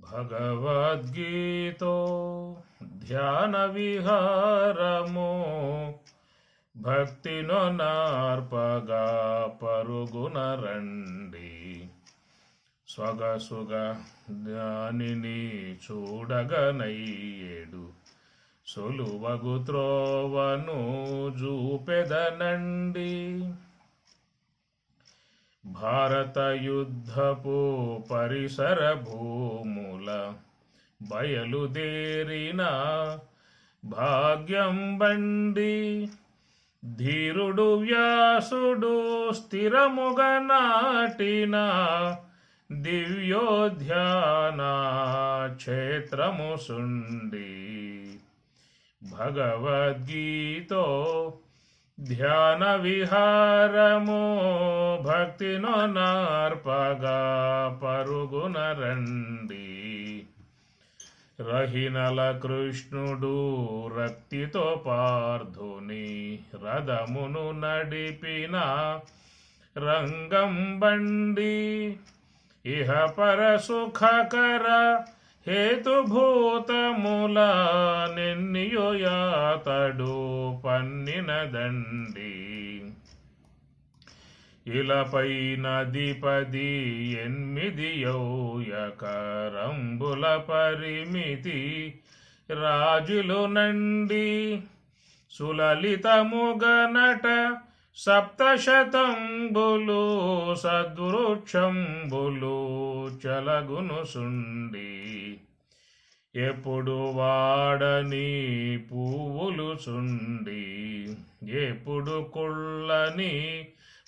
భగవద్గీతో ధ్యాన విహారము భక్తినో నార్పగా పరుగున రండి స్వగసుగ జ్ఞానిని చూడగనయ్యేడు సొలువగు త్రోవను జూపెదనండి. భారత యుద్ధపు పరిసర భూముల బయలుదేరిన భాగ్యం బండి ధీరుడు వ్యాసుడు స్థిరముగా నాటిన దివ్యోధ్యాన క్షేత్రము సుండి. భగవద్గీతో ధ్యాన విహారము భక్తినో నార్పగా పరుగున రండి. రహినల కృష్ణుడు రక్తితో పార్థుని రథమును నడిపిన రంగం బండి ఇహ పర సుఖకర హేతుభూతముల నిన్నియోయాతడు పన్నిన దండి. ఇలపై నదిపది 8 యౌయకరంబుల పరిమితి రాజులు నండి. సులలితముగనట 7 శతంబులు సద్వృక్షంబులు చలగును సుండి. ఎప్పుడు వాడని పువ్వులు సుండి ఎప్పుడు కుళ్ళని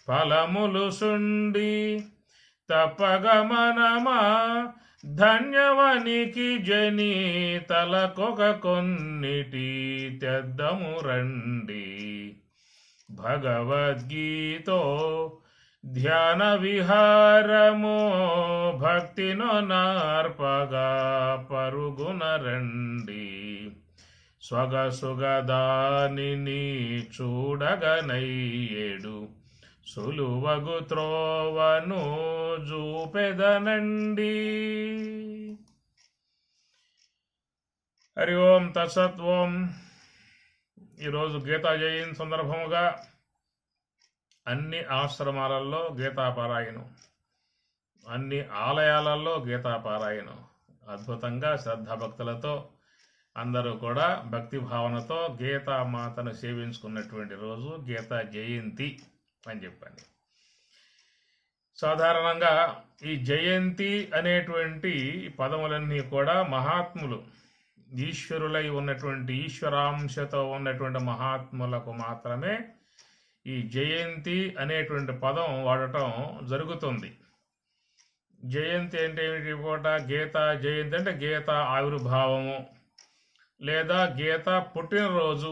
ఫలములు సుండి. తప్పగమనమా ధన్యవనికి జని తలకొక కొన్నిటి తెద్దము రండి. భగవద్గీతో ధ్యాన విహారము భక్తినో నార్పగా పరుగున రండి. స్వగసుగ దానిని చూడగనయ్యేడు సులువగు త్రోవను జూపెదనండి. హరి ఓం తత్సత్. ఓం. ఈరోజు గీతా జయంతి సందర్భముగా అన్ని ఆశ్రమాలలో గీతాపారాయణం, అన్ని ఆలయాలలో గీతాపారాయణం అద్భుతంగా శ్రద్ధాభక్తులతో అందరూ కూడా భక్తి భావనతో గీతామాతను సేవించుకున్నటువంటి రోజు గీతా జయంతి అని చెప్పండి. సాధారణంగా ఈ జయంతి అనేటువంటి పదములన్నీ కూడా మహాత్ములు, ఈశ్వరులై ఉన్నటువంటి ఈశ్వరాంశతో ఉన్నటువంటి మహాత్ములకు మాత్రమే ఈ జయంతి అనేటువంటి పదం వాడటం జరుగుతుంది. జయంతి అంటే ఏమిటి? పూట గీత జయంతి అంటే గీత ఆవిర్భావము లేదా గీత పుట్టినరోజు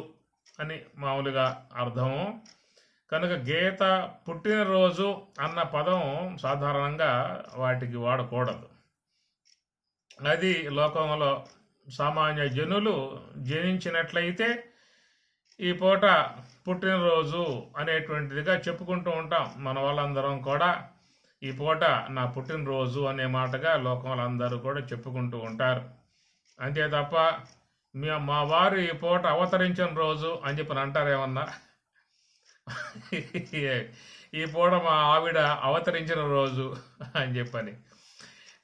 అని మామూలుగా అర్థము. కనుక గీత పుట్టినరోజు అన్న పదం సాధారణంగా వాటికి వాడకూడదు. అది లోకంలో సామాన్య జనులు జనించినట్లయితే ఈ పూట పుట్టినరోజు అనేటువంటిదిగా చెప్పుకుంటూ ఉంటాం. మన వాళ్ళందరం కూడా ఈ పూట నా పుట్టినరోజు అనే మాటగా లోకంలో అందరూ కూడా చెప్పుకుంటూ ఉంటారు. అంతే తప్ప మా వారు ఈ పూట అవతరించిన రోజు అని చెప్పని అంటారేమన్నా? ఈ పూట మా ఆవిడ అవతరించిన రోజు అని చెప్పని.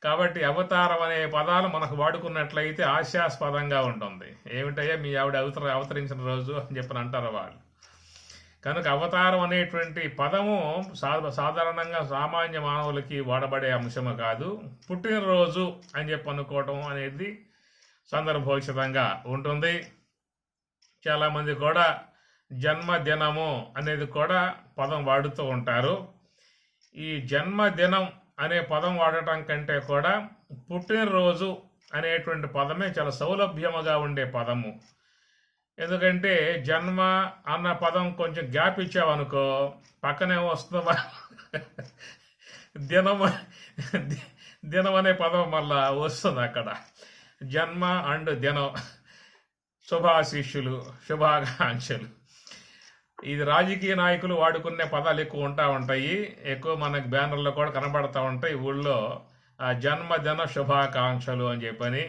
కాబట్టి అవతారం అనే పదాలు మనకు వాడుకున్నట్లయితే హాస్యాస్పదంగా ఉంటుంది. ఏమిటయ్యా మీ ఆవిడ అవతరించిన రోజు అని చెప్పని అంటారు వాళ్ళు. కనుక అవతారం అనేటువంటి పదము సాధారణంగా సామాన్య మానవులకి వాడబడే అంశము కాదు. పుట్టినరోజు అని చెప్పి అనుకోవటం అనేది సందర్భోచితంగా ఉంటుంది. చాలామంది కూడా జన్మదినము అనేది కూడా పదం వాడుతూ ఉంటారు. ఈ జన్మదినం అనే పదం వాడటం కంటే కూడా పుట్టినరోజు అనేటువంటి పదమే చాలా సౌలభ్యముగా ఉండే పదము. ఎందుకంటే జన్మ అన్న పదం కొంచెం గ్యాప్ ఇచ్చావనుకో పక్కనే వస్తుందా దినం అనే పదం మళ్ళా వస్తుంది అక్కడ. జన్మ అండ్ దినం, శుభాశిష్యులు, శుభాకాంక్షలు. ఇది రాజకీయ నాయకులు వాడుకునే పదాలు ఎక్కువ ఉంటాయి. ఎక్కువ మనకు బ్యానర్లో కూడా కనబడతా ఉంటాయి. ఊళ్ళో జన్మదిన శుభాకాంక్షలు అని చెప్పని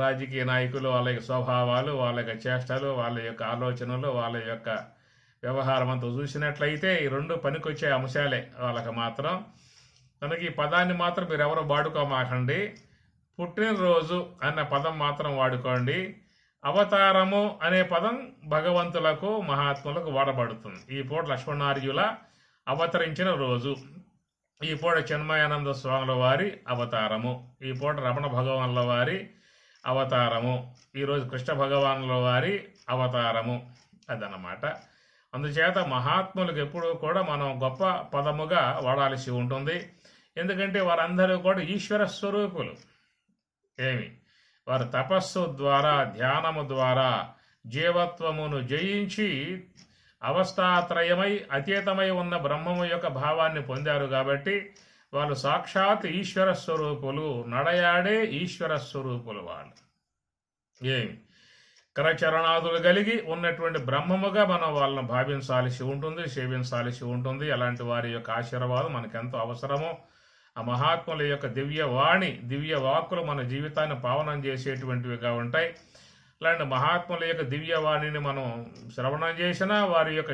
రాజకీయ నాయకులు వాళ్ళ యొక్క స్వభావాలు, వాళ్ళ యొక్క చేష్టలు, వాళ్ళ యొక్క ఆలోచనలు, వాళ్ళ యొక్క వ్యవహారం అంతా చూసినట్లయితే ఈ రెండు పనికొచ్చే అంశాలే వాళ్ళకి మాత్రం. కనుక ఈ పదాన్ని మాత్రం మీరు ఎవరు వాడుకోమాకండి. పుట్టినరోజు అన్న పదం మాత్రం వాడుకోండి. అవతారము అనే పదం భగవంతులకు మహాత్ములకు వాడబడుతుంది. ఈ పూట లక్ష్మణార్యుల అవతరించిన రోజు, ఈ పూట చిన్మయానంద స్వాముల వారి అవతారము, ఈ పూట రమణ భగవానుల వారి అవతారము, ఈరోజు కృష్ణ భగవానుల వారి అవతారము అదన్నమాట. అందుచేత మహాత్ములకు ఎప్పుడూ కూడా మనం గొప్ప పదముగా వాడాల్సి ఉంటుంది. ఎందుకంటే వారందరూ కూడా ఈశ్వర స్వరూపులు. వారు తపస్సు ద్వారా, ధ్యానము ద్వారా జీవత్వమును జయించి అవస్థాత్రయమై అతీతమై ఉన్న బ్రహ్మము యొక్క భావాన్ని పొందారు. కాబట్టి వాళ్ళు సాక్షాత్ ఈశ్వర స్వరూపులు, నడయాడే ఈశ్వర స్వరూపులు. వాళ్ళు కరచరణాదులు కలిగి ఉన్నటువంటి బ్రహ్మముగా మనం వాళ్ళని భావించాల్సి ఉంటుంది, సేవించాల్సి ఉంటుంది. అలాంటి వారి యొక్క ఆశీర్వాదం మనకెంతో అవసరమో. ఆ మహాత్ముల యొక్క దివ్యవాణి, దివ్య వాక్కులు మన జీవితాన్ని పావనం చేసేటువంటివిగా ఉంటాయి. అలాంటి మహాత్ముల యొక్క దివ్యవాణిని మనం శ్రవణం చేసినా, వారి యొక్క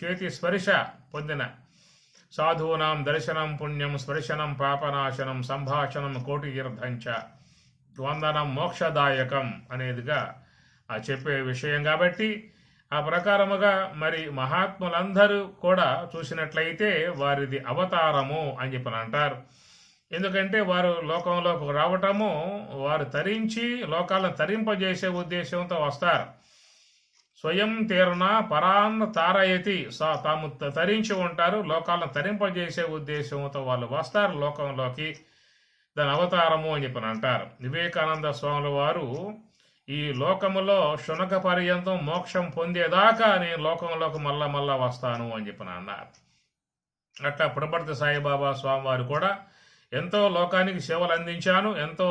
చేతి స్పర్శ పొందిన సాధూనాం దర్శనం పుణ్యం, స్పర్శనం పాపనాశనం, సంభాషణం కోటి తీర్థంచ, వందనం మోక్షదాయకం అనేదిగా చెప్పే విషయం. కాబట్టి ఆ ప్రకారముగా మరి మహాత్ములందరూ కూడా చూసినట్లయితే వారిది అవతారము అని చెప్పని అంటారు. ఎందుకంటే వారు లోకంలోకి రావటము, వారు తరించి లోకాలను తరింపజేసే ఉద్దేశంతో వస్తారు. స్వయం తీర్ణ పరాన్న తారయతి, తాము తరించి ఉంటారు, లోకాలను తరింపజేసే ఉద్దేశంతో వాళ్ళు వస్తారు లోకంలోకి. దాని అవతారము అని చెప్పని అంటారు. వివేకానంద స్వాముల వారు ఈ లోకములో శునక పర్యంతం మోక్షం పొందేదాకా నేను లోకంలోకి మళ్ళా వస్తాను అని చెప్పని అన్నారు. అట్లా పుట్టపర్తి సాయిబాబా స్వామి వారు కూడా ఎంతో లోకానికి సేవలు అందించాను, ఎంతో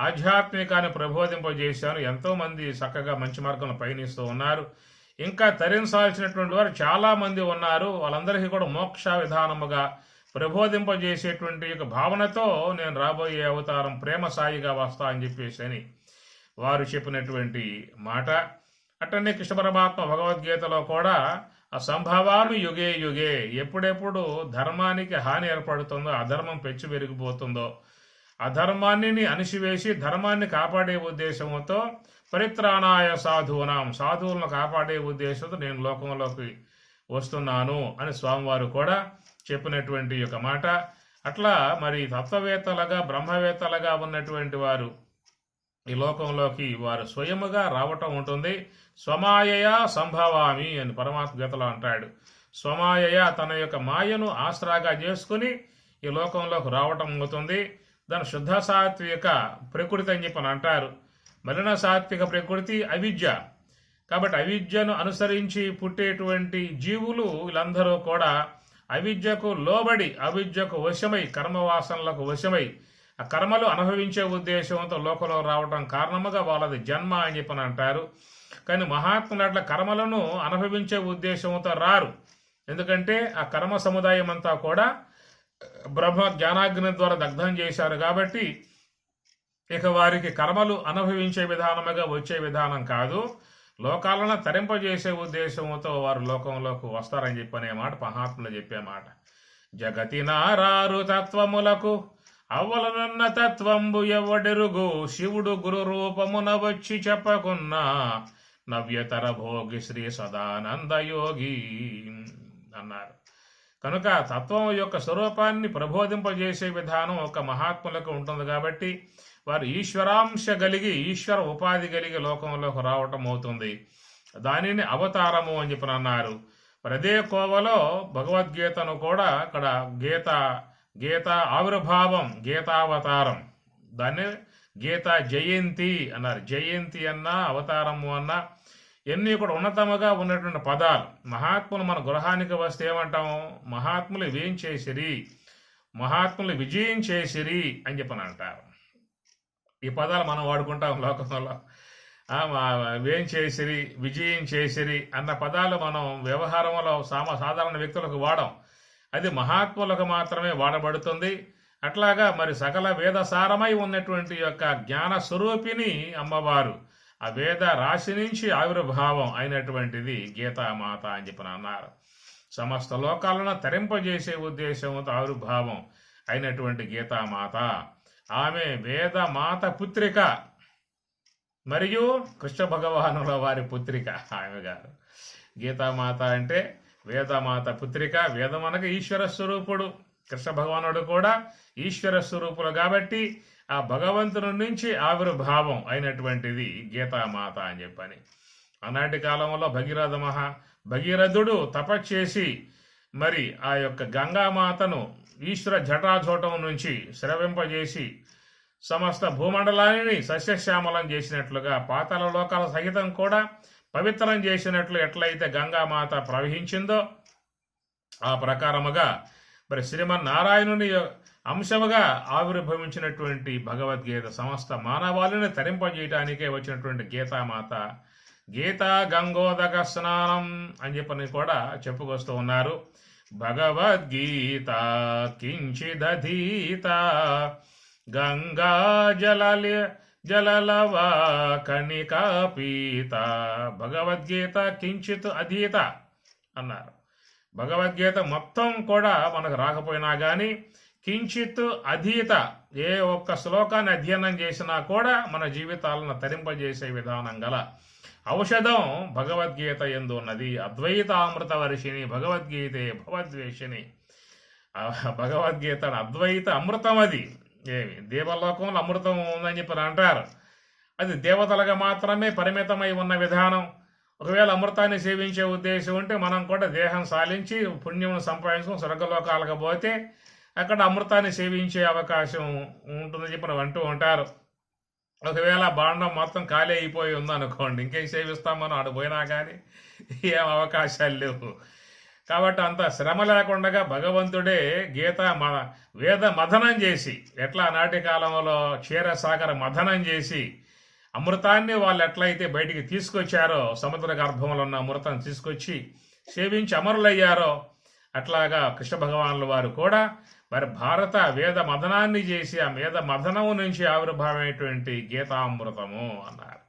ఆధ్యాత్మికాన్ని ప్రబోధింపజేశాను, ఎంతో మంది చక్కగా మంచి మార్గంలో పయనిస్తూ ఉన్నారు. ఇంకా తరించాల్సినటువంటి వారు చాలా మంది ఉన్నారు. వాళ్ళందరికీ కూడా మోక్ష విధానముగా ప్రబోధింపజేసేటువంటి యొక్క భావనతో నేను రాబోయే అవతారం ప్రేమ సాయిగా వస్తా అని చెప్పేసి అని వారు చెప్పినటువంటి మాట. అట్టనే కృష్ణ పరమాత్మ భగవద్గీతలో కూడా ఆ సంభవామి యుగే యుగే, ఎప్పుడెప్పుడు ధర్మానికి హాని ఏర్పడుతుందో, అధర్మం పెచ్చు పెరిగిపోతుందో, అధర్మాన్ని అణిసివేసి ధర్మాన్ని కాపాడే ఉద్దేశంతో పరిత్రాణాయ సాధూనాం, సాధువులను కాపాడే ఉద్దేశంతో నేను లోకంలోకి వస్తున్నాను అని స్వామివారు కూడా చెప్పినటువంటి యొక్క మాట. అట్లా మరి తత్వవేత్తలుగా బ్రహ్మవేత్తలుగా ఉన్నటువంటి వారు ఈ లోకంలోకి వారు స్వయముగా రావటం ఉంటుంది. స్వమాయయ సంభవామి అని పరమాత్మ గీతలో అంటాడు. స్వమాయయ తన యొక్క మాయను ఆసరాగా చేసుకుని ఈ లోకంలోకి రావటం అవుతుంది. దాని శుద్ధ సాత్విక ప్రకృతి అని చెప్పని అంటారు. మలిన సాత్విక ప్రకృతి అవిద్య. కాబట్టి అవిద్యను అనుసరించి పుట్టేటువంటి జీవులు వీళ్ళందరూ కూడా అవిద్యకు లోబడి, అవిద్యకు వశమై, కర్మవాసనలకు వశమై ఆ కర్మలు అనుభవించే ఉద్దేశంతో లోకంలో రావడం కారణముగా వాళ్ళది జన్మ అని చెప్పని అంటారు. కానీ మహాత్ములు అట్లా కర్మలను అనుభవించే ఉద్దేశంతో రారు. ఎందుకంటే ఆ కర్మ సముదాయం అంతా కూడా బ్రహ్మ జ్ఞానాగ్ని ద్వారా దగ్ధం చేశారు. కాబట్టి ఇక వారికి కర్మలు అనుభవించే విధానముగా వచ్చే విధానం కాదు, లోకాలను తరింపజేసే ఉద్దేశంతో వారు లోకంలోకి వస్తారని చెప్పనే మాట మహాత్ములు చెప్పే మాట. జగతి నారారు తత్వములకు అవ్వలనున్న తత్వంబు ఎవడెరుగు, శివుడు గురు రూపమున వచ్చి చెప్పకున్నా నవ్యతర భోగి శ్రీ సదానంద యోగి అన్నారు. కనుక తత్వం యొక్క స్వరూపాన్ని ప్రబోధింపజేసే విధానం ఒక మహాత్ములకు ఉంటుంది. కాబట్టి వారు ఈశ్వరాంశ కలిగి, ఈశ్వర ఉపాధి కలిగి లోకంలోకి రావటం అవుతుంది. దానిని అవతారము అని చెప్పని అన్నారు. మరి అదే కోవలో భగవద్గీతను కూడా అక్కడ గీత ఆవిర్భావం, గీతావతారం, దాన్ని గీత జయంతి అన్నారు. జయంతి అన్నా అవతారము అన్నా ఎన్ని కూడా ఉన్నతముగా ఉన్నటువంటి పదాలు. మహాత్ములు మన గృహానికి వస్తే ఏమంటాము? మహాత్ములు ఇవేం చేసిరి, మహాత్ములు విజయం చేసిరి అని చెప్పని అంటారు. ఈ పదాలు మనం వాడుకుంటాం లోకంలో. వేం చేసిరి, విజయం చేసిరి అన్న పదాలు మనం వ్యవహారంలో సాధారణ వ్యక్తులకు వాడం. అది మహాత్ములకు మాత్రమే వాడబడుతుంది. అట్లాగా మరి సకల వేదసారమై ఉన్నటువంటి యొక్క జ్ఞాన స్వరూపిణి అమ్మవారు, ఆ వేద రాశి నుంచి ఆవిర్భావం అయినటువంటిది గీతామాత అని చెప్పి అన్నారు. సమస్త లోకాలను తరింపజేసే ఉద్దేశంతో ఆవిర్భావం అయినటువంటి గీతామాత. ఆమె వేదమాత పుత్రిక మరియు కృష్ణ భగవానుల వారి పుత్రిక ఆమె గారు. గీతామాత అంటే వేదమాత పుత్రిక. వేదం అనగా ఈశ్వర స్వరూపుడు, కృష్ణ భగవానుడు కూడా ఈశ్వర స్వరూపులు కాబట్టి ఆ భగవంతుని నుంచి ఆవిర్భావం అయినటువంటిది గీతామాత అని చెప్పని. ఆనాటి కాలంలో భగీరథుడు తపస్చేసి మరి ఆ యొక్క గంగామాతను ఈశ్వర జటాజోటం నుంచి స్రవింపజేసి సమస్త భూమండలాన్ని సస్యశ్యామలం చేసినట్లుగా పాతాళ లోకాల సహితం కూడా పవిత్రం చేసినట్లు ఎట్లయితే గంగామాత ప్రవహించిందో ఆ ప్రకారముగా మరి శ్రీమన్నారాయణుని అంశముగా ఆవిర్భవించినటువంటి భగవద్గీత సమస్త మానవాళిని తరింపజేయటానికే వచ్చినటువంటి గీతామాత. గీతా గంగోదక స్నానం అని చెప్పని కూడా చెప్పుకొస్తూ ఉన్నారు. భగవద్గీత కించిదధీత గంగా జలలవా కణికా పీత. భగవద్గీత కించిత్ అధీత అన్నారు. భగవద్గీత మొత్తం కూడా మనకు రాకపోయినా కానీ కించిత్ అధీత, ఏ ఒక్క శ్లోకాన్ని అధ్యయనం చేసినా కూడా మన జీవితాలను తరింపజేసే విధానం గల ఔషధం భగవద్గీత యందు ఉన్నది. అద్వైతామృత వర్షిణి భగవద్గీతే భగవద్వేషిణి. భగవద్గీత అద్వైత అమృతం. అది ఏమి దేవలోకంలో అమృతం ఉందని చెప్పి అంటారు. అది దేవతలుగా మాత్రమే పరిమితమై ఉన్న విధానం. ఒకవేళ అమృతాన్ని సేవించే ఉద్దేశం ఉంటే మనం కూడా దేహం సాలించి పుణ్యం సంపాదించుకుని స్వర్గలోకాలకు పోతే అక్కడ అమృతాన్ని సేవించే అవకాశం ఉంటుందని చెప్పి అంటూ ఉంటారు. ఒకవేళ బాండం మొత్తం ఖాళీ అయిపోయి ఉందనుకోండి, ఇంకేం సేవిస్తామని ఆడిపోయినా కానీ ఏం అవకాశాలు లేవు. కాబట్టి అంత శ్రమ లేకుండా భగవంతుడే వేద మథనం చేసి, ఎట్లా నాటి కాలంలో క్షీరసాగర మథనం చేసి అమృతాన్ని వాళ్ళు ఎట్లయితే బయటికి తీసుకొచ్చారో, సముద్ర గర్భంలో ఉన్న అమృతం తీసుకొచ్చి సేవించి అమరులయ్యారో, అట్లాగా కృష్ణ భగవానుల వారు కూడా మరి భారత వేద మథనాన్ని చేసి ఆ వేద మథనము నుంచి ఆవిర్భావమైనటువంటి గీతామృతము అన్నారు.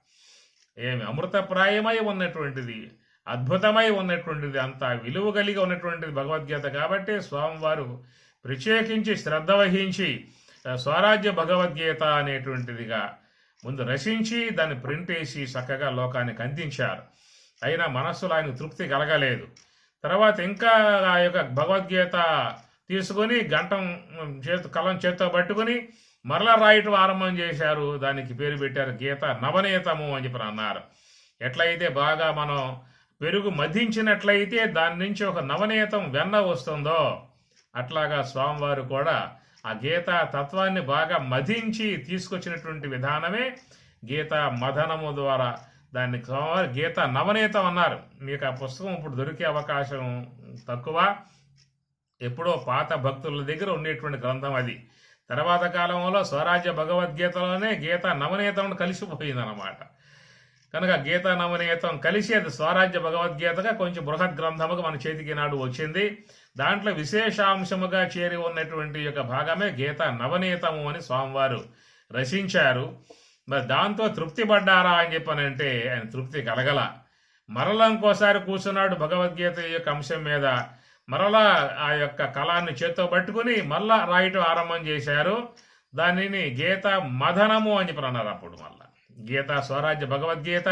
ఏమి అమృతప్రాయమై ఉన్నటువంటిది, అద్భుతమై ఉన్నటువంటిది, అంత విలువ కలిగి ఉన్నటువంటిది భగవద్గీత. కాబట్టి స్వామివారు ప్రత్యేకించి శ్రద్ధ వహించి స్వరాజ్య భగవద్గీత అనేటువంటిదిగా ముందు రచించి దాన్ని ప్రింట్ వేసి చక్కగా లోకానికి అందించారు. అయినా మనస్సులో ఆయన తృప్తి కలగలేదు. తర్వాత ఇంకా ఆ యొక్క భగవద్గీత తీసుకొని కలం చేత్తో పట్టుకుని మరలా రాయటం ఆరంభం చేశారు. దానికి పేరు పెట్టారు గీత నవనీతము అని చెప్పి అన్నారు. ఎట్లయితే బాగా మనం పెరుగు మధించినట్లయితే దాని నుంచి ఒక నవనీతం వెన్న వస్తుందో, అట్లాగా స్వామివారు కూడా ఆ గీతా తత్వాన్ని బాగా మధించి తీసుకొచ్చినటువంటి విధానమే గీత మథనము ద్వారా దాన్ని స్వామివారు గీత నవనీతం అన్నారు. మీకు ఆ పుస్తకం ఇప్పుడు దొరికే అవకాశం తక్కువ. ఎప్పుడో పాత భక్తుల దగ్గర ఉండేటువంటి గ్రంథం అది. తర్వాత కాలంలో స్వరాజ్య భగవద్గీతలోనే గీత నవనీతం కలిసిపోయిందన్నమాట. కనుక గీతా నవనీతం కలిసి అది స్వరాజ్య భగవద్గీతగా కొంచెం బృహత్ గ్రంథముగా మన చేతికి నాడు వచ్చింది. దాంట్లో విశేషాంశముగా చేరి ఉన్నటువంటి యొక్క భాగమే గీతా నవనీతము అని స్వామివారు రచించారు. మరి దాంతో తృప్తి పడ్డారా అని చెప్పనంటే ఆయన తృప్తి కలగల. మరలా ఇంకోసారి కూర్చున్నాడు భగవద్గీత యొక్క అంశం మీద. మరలా ఆ యొక్క కళాన్ని చేత్తో పట్టుకుని మళ్ళా రాయటం ఆరంభం చేశారు. దానిని గీత మథనము అని చెప్పి అన్నారు. అప్పుడు మళ్ళా గీత స్వరాజ్య భగవద్గీత,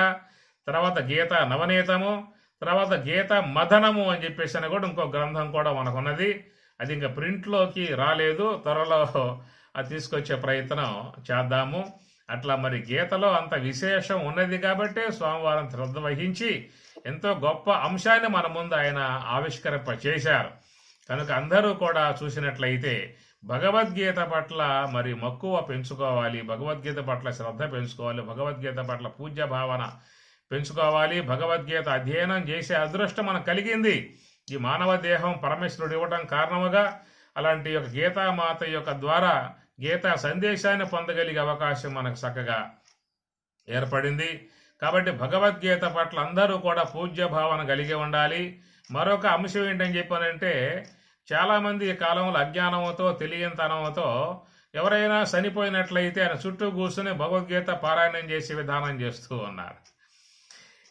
తర్వాత గీత నవనీతము, తర్వాత గీత మథనము అని చెప్పేసి అని కూడా ఇంకో గ్రంథం కూడా మనకున్నది. అది ఇంకా ప్రింట్లోకి రాలేదు. త్వరలో అది తీసుకొచ్చే ప్రయత్నం చేద్దాము. అట్లా మరి గీతలో అంత విశేషం ఉన్నది కాబట్టి స్వామివారం శ్రద్ధ వహించి ఎంతో గొప్ప అంశాన్ని మన ముందు ఆయన ఆవిష్కరింప చేశారు. కనుక అందరూ కూడా చూసినట్లయితే భగవద్గీత పట్ల మరి మక్కువ పెంచుకోవాలి, భగవద్గీత పట్ల శ్రద్ధ పెంచుకోవాలి, భగవద్గీత పట్ల పూజ్య భావన పెంచుకోవాలి. భగవద్గీత అధ్యయనం చేసే అదృష్టం మనకు కలిగింది. ఈ మానవ దేహం పరమేశ్వరుడు ఇవ్వడం కారణముగా అలాంటి యొక్క గీతామాత యొక్క ద్వారా గీతా సందేశాన్ని పొందగలిగే అవకాశం మనకు చక్కగా ఏర్పడింది. కాబట్టి భగవద్గీత పట్ల అందరూ కూడా పూజ్య భావన కలిగి ఉండాలి. మరొక అంశం ఏంటని చెప్పానంటే చాలామంది ఈ కాలంలో అజ్ఞానంతో తెలియనితనంతో ఎవరైనా చనిపోయినట్లయితే ఆయన చుట్టూ కూర్చుని భగవద్గీత పారాయణం చేసే విధానం చేస్తూ ఉన్నారు.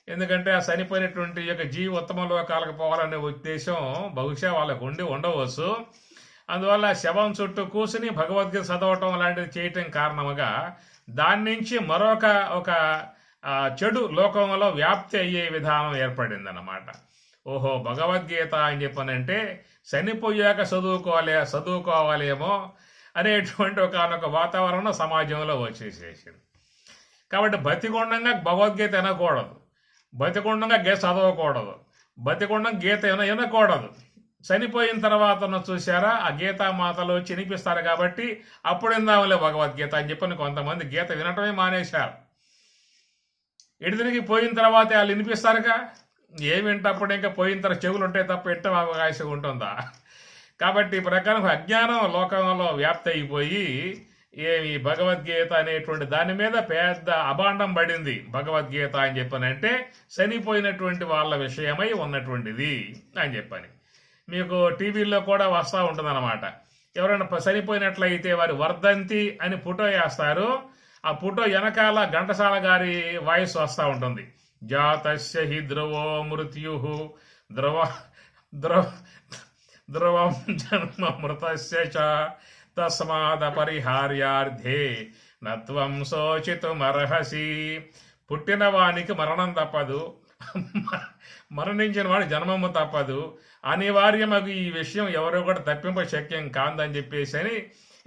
ఎందుకంటే ఆ చనిపోయినటువంటి యొక్క జీవి ఉత్తమ లోకాలకు పోవాలనే ఉద్దేశం బహుశా వాళ్ళకు ఉండవచ్చు. అందువల్ల శవం చుట్టూ కూర్చుని భగవద్గీత చదవటం లాంటిది చేయటం కారణముగా దాని నుంచి మరొక ఒక చెడు లోకంలో వ్యాప్తి అయ్యే విధానం ఏర్పడిందన్నమాట. ఓహో, భగవద్గీత అని చెప్పనంటే చనిపోయాక చదువుకోవాలేమో అనేటువంటి ఒక వాతావరణం సమాజంలో వచ్చేసేసింది. కాబట్టి బతికొండంగా భగవద్గీత వినకూడదు, బతికొండంగా గీత చదవకూడదు, బతికొండంగా గీత వినకూడదు. చనిపోయిన తర్వాత చూసారా ఆ గీతా మాతలు వచ్చి వినిపిస్తారు కాబట్టి అప్పుడు విందాములే భగవద్గీత అని చెప్పని కొంతమంది గీత వినటమే మానేశారు. ఎడిదిరికి పోయిన తర్వాత వాళ్ళు వినిపిస్తారుగా, ఏమి వింటప్పుడు ఇంకా పోయిన తర్వాత చెవులు ఉంటాయి తప్ప ఎట్ట అవకాశం ఉంటుందా? కాబట్టి ఈ ప్రకారం అజ్ఞానం లోకంలో వ్యాప్తి అయిపోయి ఈ భగవద్గీత అనేటువంటి దాని మీద పెద్ద అభాండం పడింది. భగవద్గీత అని చెప్పనంటే చనిపోయినటువంటి వాళ్ళ విషయమై ఉన్నటువంటిది అని చెప్పని మీకు టీవీల్లో కూడా వస్తూ ఉంటుందన్నమాట. ఎవరైనా చనిపోయినట్లయితే వారి వర్ధంతి అని ఫోటో వేస్తారు. ఆ ఫోటో వెనకాల ఘంటసాల గారి వాయిస్ వస్తూ ఉంటుంది. జాతస్య హి ధ్రువో మృత్యు ధ్రువం జన్మ మృతస్య చ తస్మాద పరిహార్యార్థే నత్వం శోచితుమర్హసి. పుట్టిన వానికి మరణం తప్పదు, మరణించిన వాడి జన్మము తప్పదు, అనివార్యమగు ఈ విషయం ఎవరో కూడా తప్పింప శక్యం కాదని చెప్పేసి అని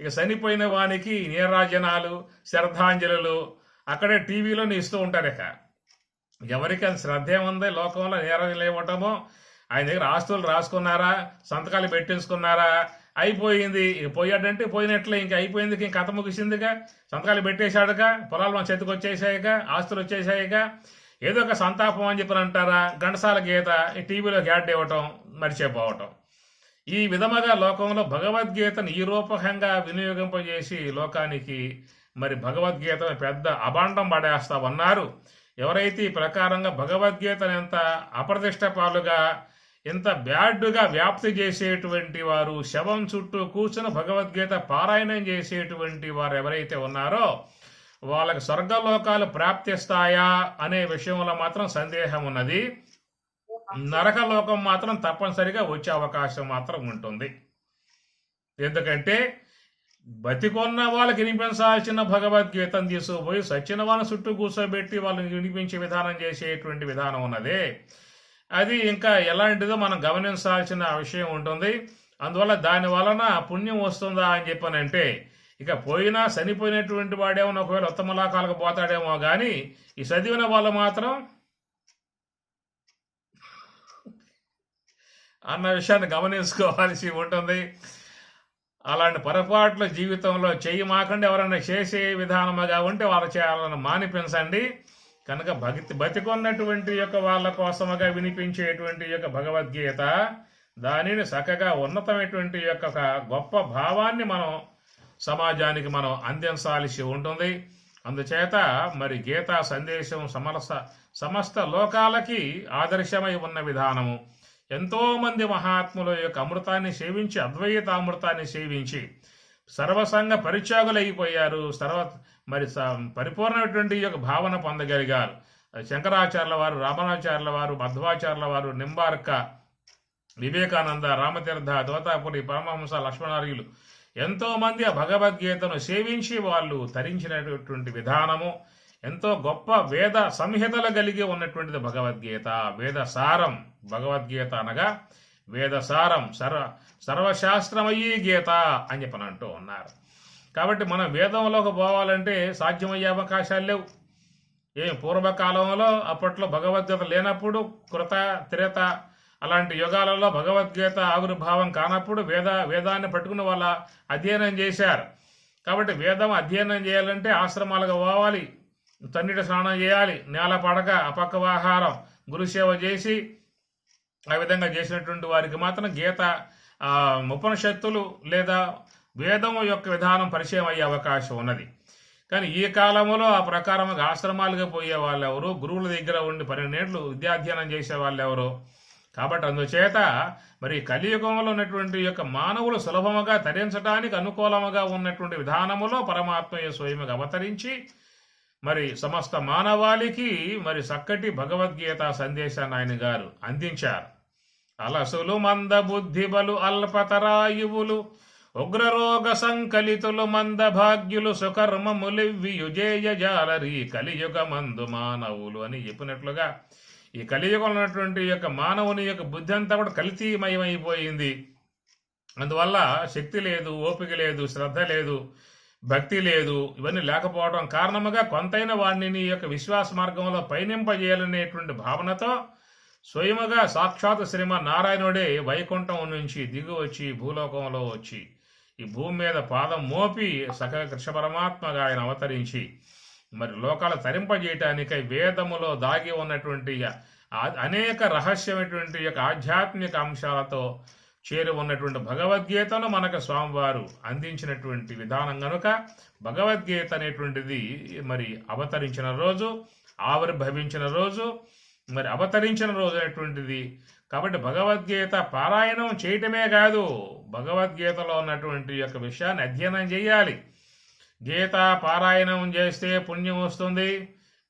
ఇక చనిపోయిన వానికి నీరాజనాలు శ్రద్ధాంజలులు అక్కడే టీవీలోనే ఇస్తూ ఉంటారు. ఇక ఎవరికి అది శ్రద్ధ ఏముంది లోకంలో నీరాజనలు ఇవ్వటమో, ఆయన దగ్గర ఆస్తులు రాసుకున్నారా, సంతకాలు పెట్టించుకున్నారా, అయిపోయింది. ఇక పోయాడంటే పోయినట్లే, ఇంక అయిపోయింది, ఇంక కథ ముగిసిందిగా, సంతకాలు పెట్టేశాడుగా, పొలాలు మన చేతికి వచ్చేసాయిగా, ఆస్తులు వచ్చేసాయిగా, ఏదో ఒక సంతాపం అని చెప్పని అంటారా, ఘంటసాల గీత ఈ టీవీలో యాడ్ ఇవ్వటం, మర్చిపోవటం. ఈ విధముగా లోకంలో భగవద్గీతను ఈ రూపకంగా వినియోగింపజేసి లోకానికి మరి భగవద్గీతను పెద్ద అభాండం పడేస్తా ఉన్నారు. ఎవరైతే ఈ ప్రకారంగా భగవద్గీతను ఎంత అప్రతిష్ట పాలుగా ఎంత బ్యాడ్గా వ్యాప్తి చేసేటువంటి వారు, శవం చుట్టూ కూర్చుని భగవద్గీత పారాయణం చేసేటువంటి వారు ఎవరైతే ఉన్నారో వాళ్ళకి స్వర్గలోకాలు ప్రాప్తిస్తాయా అనే విషయంలో మాత్రం సందేహం ఉన్నది. నరకలోకం మాత్రం తప్పనిసరిగా వచ్చే అవకాశం మాత్రం ఉంటుంది. ఎందుకంటే బతికొన్న వాళ్ళకి వినిపించాల్సిన భగవద్గీతను తీసుకుపోయి సచ్చిన వాళ్ళని చుట్టూ కూర్చోబెట్టి వాళ్ళని వినిపించే విధానం చేసేటువంటి విధానం ఉన్నదే, అది ఇంకా ఎలాంటిదో మనం గమనించాల్సిన విషయం ఉంటుంది. అందువల్ల దాని వలన పుణ్యం వస్తుందా అని చెప్పనంటే ఇక పోయినా చనిపోయినటువంటి వాడేమో ఒకవేళ ఉత్తమ లోకాలకు పోతాడేమో కానీ ఈ చదివిన వాళ్ళు మాత్రం అన్న విషయాన్ని గమనించుకోవాల్సి ఉంటుంది. అలాంటి పొరపాట్లు జీవితంలో చేయమాకండి. ఎవరైనా చేసే విధానముగా ఉంటే వాళ్ళ చేయాలని మానిపించండి. కనుక బతికొన్నటువంటి యొక్క వాళ్ళ కోసముగా వినిపించేటువంటి యొక్క భగవద్గీత, దానిని చక్కగా ఉన్నతమైనటువంటి యొక్క గొప్ప భావాన్ని మనం సమాజానికి మనం అందించాల్సి ఉంటుంది. అందుచేత మరి గీతా సందేశం సమస్త లోకాలకి ఆదర్శమై ఉన్న విధానము. ఎంతో మంది మహాత్ముల యొక్క అమృతాన్ని సేవించి, అద్వైత అమృతాన్ని సేవించి సర్వసంగ పరిత్యాగులైపోయారు. పరిపూర్ణమైనటువంటి యొక్క భావన పొందగలిగారు. శంకరాచార్యుల వారు, రామానుజాచార్యుల వారు, మధ్వాచార్యుల వారు, నింబార్క, వివేకానంద, రామతీర్థ, దోతాపురి, పరమహంస, లక్ష్మణార్యులు ఎంతో మంది ఆ భగవద్గీతను సేవించి వాళ్ళు తరించినటువంటి విధానము ఎంతో గొప్ప వేద సంహితలు కలిగి ఉన్నటువంటిది భగవద్గీత. వేద సారం భగవద్గీత అనగా వేద సారం, సర్వశాస్త్రమయ్యీ గీత అని చెప్పని అంటూ ఉన్నారు. కాబట్టి మనం వేదంలోకి పోవాలంటే సాధ్యమయ్యే అవకాశాలు లేవు. పూర్వకాలంలో అప్పట్లో భగవద్గీత లేనప్పుడు కృత త్రేత అలాంటి యుగాలలో భగవద్గీత ఆవిర్భావం కానప్పుడు వేదాన్ని పట్టుకుని వాళ్ళ అధ్యయనం చేశారు. కాబట్టి వేదం అధ్యయనం చేయాలంటే ఆశ్రమాలకు పోవాలి, తన్నీటి స్నానం చేయాలి, నేల పడక అపక్వాహారం, గురుసేవ చేసి ఆ విధంగా చేసినటువంటి వారికి మాత్రం గీత ఉపనిషత్తులు లేదా వేదము యొక్క విధానం పరిచయం అయ్యే అవకాశం ఉన్నది. కానీ ఈ కాలంలో ఆ ప్రకారంగా ఆశ్రమాలుగా పోయే వాళ్ళు ఎవరు, గురువుల దగ్గర ఉండి 12 ఏళ్ళు విద్యాధ్యయనం చేసే వాళ్ళు ఎవరు. కాబట్టి అందుచేత మరి కలియుగంలో ఉన్నటువంటి యొక్క మానవులు సులభముగా తరించడానికి అనుకూలముగా ఉన్నటువంటి విధానములో పరమాత్మ స్వయముగా అవతరించి మరి సమస్త మానవాళికి మరి చక్కటి భగవద్గీత సందేశాన్ని ఆయన గారు అందించారు. అలసులు మంద బుద్ధిబలు అల్పతరాయువులు ఉగ్రరోగ సంకలితులు మంద భాగ్యులు సుకర్మములివ్వియుజేయ జాలరి కలియుగ మందు మానవులు అని చెప్పినట్లుగా ఈ కలియుగంలో ఉన్నటువంటి యొక్క మానవుని యొక్క బుద్ధి అంతా కూడా కల్తీమయమైపోయింది. అందువల్ల శక్తి లేదు, ఓపిక లేదు, శ్రద్ధ లేదు, భక్తి లేదు. ఇవన్నీ లేకపోవడం కారణముగా కొంతైన వాడిని నీ యొక్క విశ్వాస మార్గంలో పయనింపజేయాలనేటువంటి భావనతో స్వయముగా సాక్షాత్ శ్రీమన్నారాయణుడే వైకుంఠం నుంచి దిగి వచ్చి భూలోకంలో వచ్చి ఈ భూమి మీద పాదం మోపి సకల కృష్ణ పరమాత్మగా ఆయన అవతరించి మరి లోకాలు తరింపజేయటానికై వేదములో దాగి ఉన్నటువంటి అనేక రహస్యమైనటువంటి యొక్క ఆధ్యాత్మిక అంశాలతో చేరి ఉన్నటువంటి భగవద్గీతను మనకు స్వామివారు అందించినటువంటి విధానం కనుక భగవద్గీత అనేటువంటిది మరి అవతరించిన రోజు, ఆవిర్భవించిన రోజు, మరి అవతరించిన రోజు అనేటువంటిది. కాబట్టి భగవద్గీత పారాయణం చేయటమే కాదు, భగవద్గీతలో ఉన్నటువంటి యొక్క విషయాన్ని అధ్యయనం చేయాలి. గీత పారాయణం చేస్తే పుణ్యం వస్తుంది,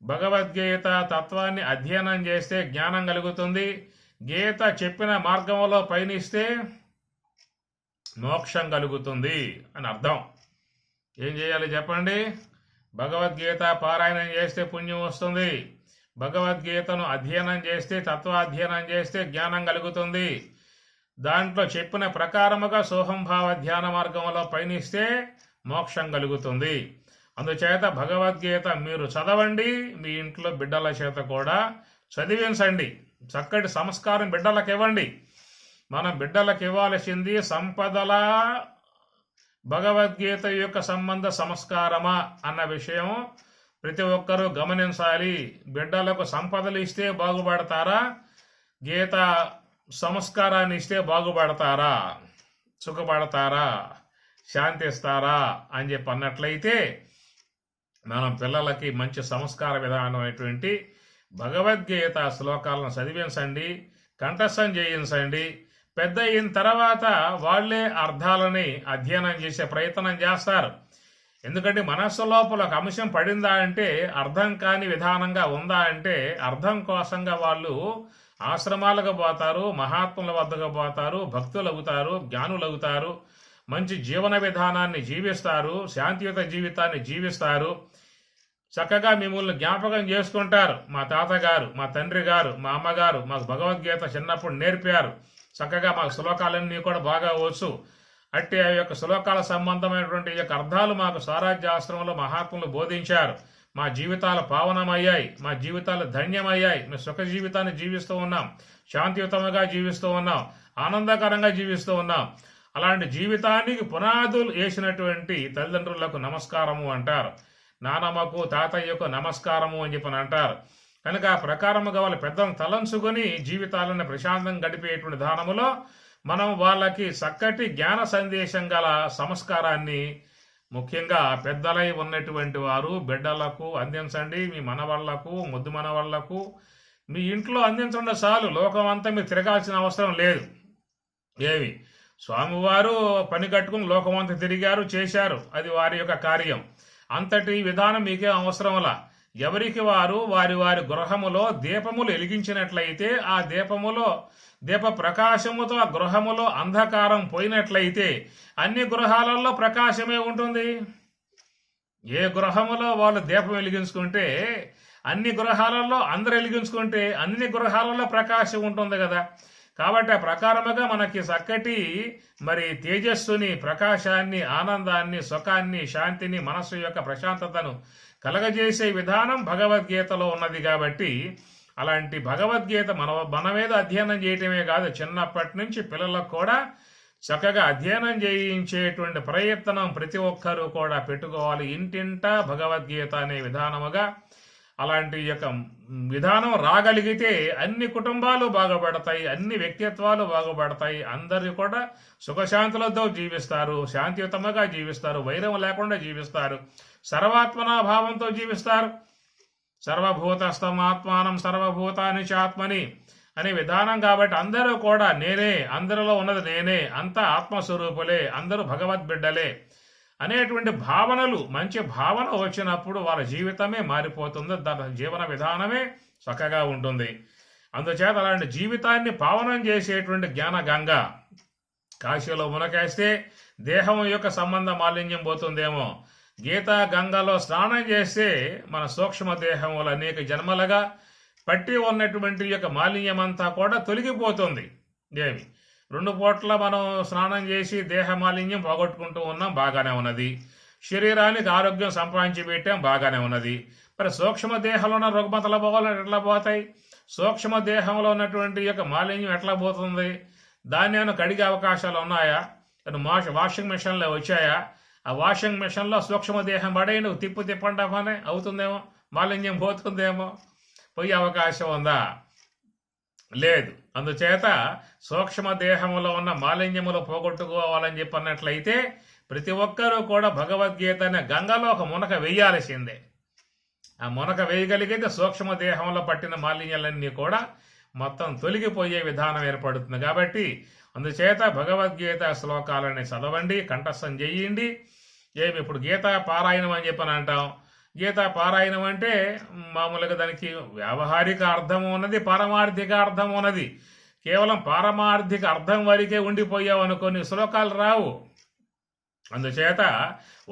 భగవద్గీత తత్వాన్ని అధ్యయనం చేస్తే జ్ఞానం కలుగుతుంది, గీత చెప్పిన మార్గంలో పయనిస్తే మోక్షం కలుగుతుంది అని అర్థం. ఏం చేయాలి చెప్పండి? భగవద్గీత పారాయణం చేస్తే పుణ్యం వస్తుంది, భగవద్గీతను అధ్యయనం చేస్తే తత్వాధ్యయనం చేస్తే జ్ఞానం కలుగుతుంది, దాంట్లో చెప్పిన ప్రకారముగా సోహంభావ ధ్యాన మార్గంలో పయనిస్తే మోక్షం కలుగుతుంది. అందుచేత భగవద్గీత మీరు చదవండి, మీ ఇంట్లో బిడ్డల చేత కూడా చదివించండి. చక్కటి సంస్కారం బిడ్డలకు ఇవ్వండి. మనం బిడ్డలకు ఇవ్వాల్సింది సంపదల భగవద్గీత యొక్క సంబంధ సంస్కారమా అన్న విషయం ప్రతి ఒక్కరూ గమనించాలి. బిడ్డలకు సంపదలు ఇస్తే బాగుపడతారా, గీత సంస్కారాన్ని ఇస్తే బాగుపడతారా, సుఖపడతారా, శాంతిస్తారా అని చెప్పి అన్నట్లయితే మనం పిల్లలకి మంచి సంస్కార విధానమైనటువంటి భగవద్గీత శ్లోకాలను చదివించండి, కంఠస్థం చేయించండి. పెద్ద అయిన తర్వాత వాళ్లే అర్థాలని అధ్యయనం చేసే ప్రయత్నం చేస్తారు. ఎందుకంటే మనస్సు లోపల ఒక అంశం పడిందా అంటే, అర్థం కాని విధానంగా ఉందా అంటే, అర్థం కోసంగా వాళ్ళు ఆశ్రమాలకు పోతారు, మహాత్ముల వద్దకు పోతారు, భక్తులు అవుతారు, జ్ఞానులు అవుతారు, మంచి జీవన విధానాన్ని జీవిస్తారు, శాంతియుత జీవితాన్ని జీవిస్తారు. చక్కగా మిమ్మల్ని జ్ఞాపకం చేసుకుంటారు. మా తాతగారు, మా తండ్రి గారు, మా అమ్మగారు మాకు భగవద్గీత చిన్నప్పుడు నేర్పారు, చక్కగా మాకు శ్లోకాలన్నీ కూడా బాగా వచ్చు. అట్టి ఆ యొక్క శ్లోకాల సంబంధమైనటువంటి యొక్క అర్థాలు మాకు స్వరాజ్య ఆశ్రమంలో మహాత్ములు బోధించారు. మా జీవితాలు పావనమయ్యాయి, మా జీవితాలు ధన్యమయ్యాయి, మేము సుఖ జీవితాన్ని జీవిస్తూ ఉన్నాం, శాంతియుతంగా జీవిస్తూ ఉన్నాం, ఆనందకరంగా జీవిస్తూ ఉన్నాం. అలాంటి జీవితానికి పునాదులు వేసినటువంటి తల్లిదండ్రులకు నమస్కారము అంటారు, నానమ్మకు తాతయ్యకు నమస్కారము అని చెప్పని అంటారు. కనుక ఆ ప్రకారముగా వాళ్ళ పెద్దలను తలంచుకొని జీవితాలను ప్రశాంతంగా గడిపేటువంటి విధానములో మనం వాళ్ళకి చక్కటి జ్ఞాన సందేశం గల సంస్కారాన్ని ముఖ్యంగా పెద్దలై ఉన్నటువంటి వారు బిడ్డలకు అందించండి. మీ మనవాళ్లకు, ముద్దు మనవాళ్లకు మీ ఇంట్లో అందించండి చాలు. లోకం అంతా మీరు తిరగాల్సిన అవసరం లేదు. ఏవి స్వామివారు పని కట్టుకుని లోకమంతా తిరిగారు, చేశారు, అది వారి యొక్క కార్యం. అంతటి విధానం మీకే అవసరంలా. ఎవరికి వారు వారి వారి గృహములో దీపములు వెలిగించినట్లయితే ఆ దీప ప్రకాశముతో ఆ గృహములో అంధకారం పోయినట్లయితే అన్ని గృహాలలో ప్రకాశమే ఉంటుంది. ఏ గృహములో వాళ్ళు దీపం వెలిగించుకుంటే అన్ని గృహాలలో అందరు వెలిగించుకుంటే అన్ని గృహాలలో ప్రకాశం ఉంటుంది కదా. కాబట్టి ఆ ప్రకారముగా మనకి చక్కటి మరి తేజస్సుని, ప్రకాశాన్ని, ఆనందాన్ని, సుఖాన్ని, శాంతిని, మనస్సు యొక్క ప్రశాంతతను కలగజేసే విధానం భగవద్గీతలో ఉన్నది. కాబట్టి అలాంటి భగవద్గీత మన మీద అధ్యయనం చేయటమే కాదు, చిన్నప్పటి నుంచి పిల్లలకు కూడా చక్కగా అధ్యయనం చేయించేటువంటి ప్రయత్నం ప్రతి ఒక్కరూ కూడా పెట్టుకోవాలి. ఇంటింటా భగవద్గీత అనే విధానముగా అలాంటి యొక్క విధానం రాగలిగితే అన్ని కుటుంబాలు బాగుపడతాయి, అన్ని వ్యక్తిత్వాలు బాగుపడతాయి, అందరూ కూడా సుఖశాంతులతో జీవిస్తారు, శాంతియుతంగా జీవిస్తారు, వైరం లేకుండా జీవిస్తారు, సర్వాత్మనా భావంతో జీవిస్తారు. సర్వభూతస్థమాత్మానం సర్వభూతాని చాత్మని అనే విధానం. కాబట్టి అందరూ కూడా నేనే, అందరిలో ఉన్నది నేనే, అంతా ఆత్మస్వరూపులే, అందరూ భగవద్ బిడ్డలే అనేటువంటి భావనలు, మంచి భావన వచ్చినప్పుడు వాళ్ళ జీవితమే మారిపోతుంది, దాని జీవన విధానమే చక్కగా ఉంటుంది. అందుచేత అలాంటి జీవితాన్ని పావనం చేసేటువంటి జ్ఞాన గంగ కాశీలో మునకేస్తే దేహం యొక్క సంబంధ మాలిన్యం పోతుందేమో. గీతా గంగలో స్నానం చేస్తే మన సూక్ష్మ దేహములు అనేక జన్మలుగా పట్టి ఉన్నటువంటి యొక్క మాలిన్యం అంతా కూడా తొలగిపోతుంది. ఏమి 2 పూట్ల మనం స్నానం చేసి దేహ మాలిన్యం పోగొట్టుకుంటూ ఉన్నాం, బాగానే ఉన్నది. శరీరానికి ఆరోగ్యం సంపాదించి పెట్టాం, బాగానే ఉన్నది. మరి సూక్ష్మ దేహంలో ఉన్న రుగ్మతల పోగలు ఎట్లా పోతాయి? సూక్ష్మ దేహంలో ఉన్నటువంటి యొక్క మాలిన్యం ఎట్లా పోతుంది? దాన్ని ఏమైనా కడిగే అవకాశాలు ఉన్నాయా? వాషింగ్ మిషన్లో వచ్చాయా? ఆ వాషింగ్ మిషన్లో సూక్ష్మ దేహం పడే నువ్వు తిప్పండి అవుతుందేమో, మాలిన్యం పోతుందేమో. పోయే అవకాశం ఉందా? లేదు. అందుచేత సూక్ష్మ దేహంలో ఉన్న మాలిన్యములు పోగొట్టుకోవాలని చెప్పన్నట్లయితే ప్రతి ఒక్కరూ కూడా భగవద్గీత అనే గంగలో ఒక మునక వేయాల్సిందే. ఆ మునక వేయగలిగితే సూక్ష్మ దేహంలో పట్టిన మాలిన్యాలన్నీ కూడా మొత్తం తొలగిపోయే విధానం ఏర్పడుతుంది. కాబట్టి అందుచేత భగవద్గీత శ్లోకాలని చదవండి, కంఠస్థం చేయండి. ఇప్పుడు గీతా పారాయణం అని చెప్పని అంటాం. గీతా పారాయణం అంటే మామూలుగా దానికి వ్యావహారిక అర్థం ఉన్నది, పారమార్థిక అర్థం ఉన్నది. కేవలం పారమార్థిక అర్థం వరకే ఉండిపోయావు అనుకోని శ్లోకాలు రావు. అందుచేత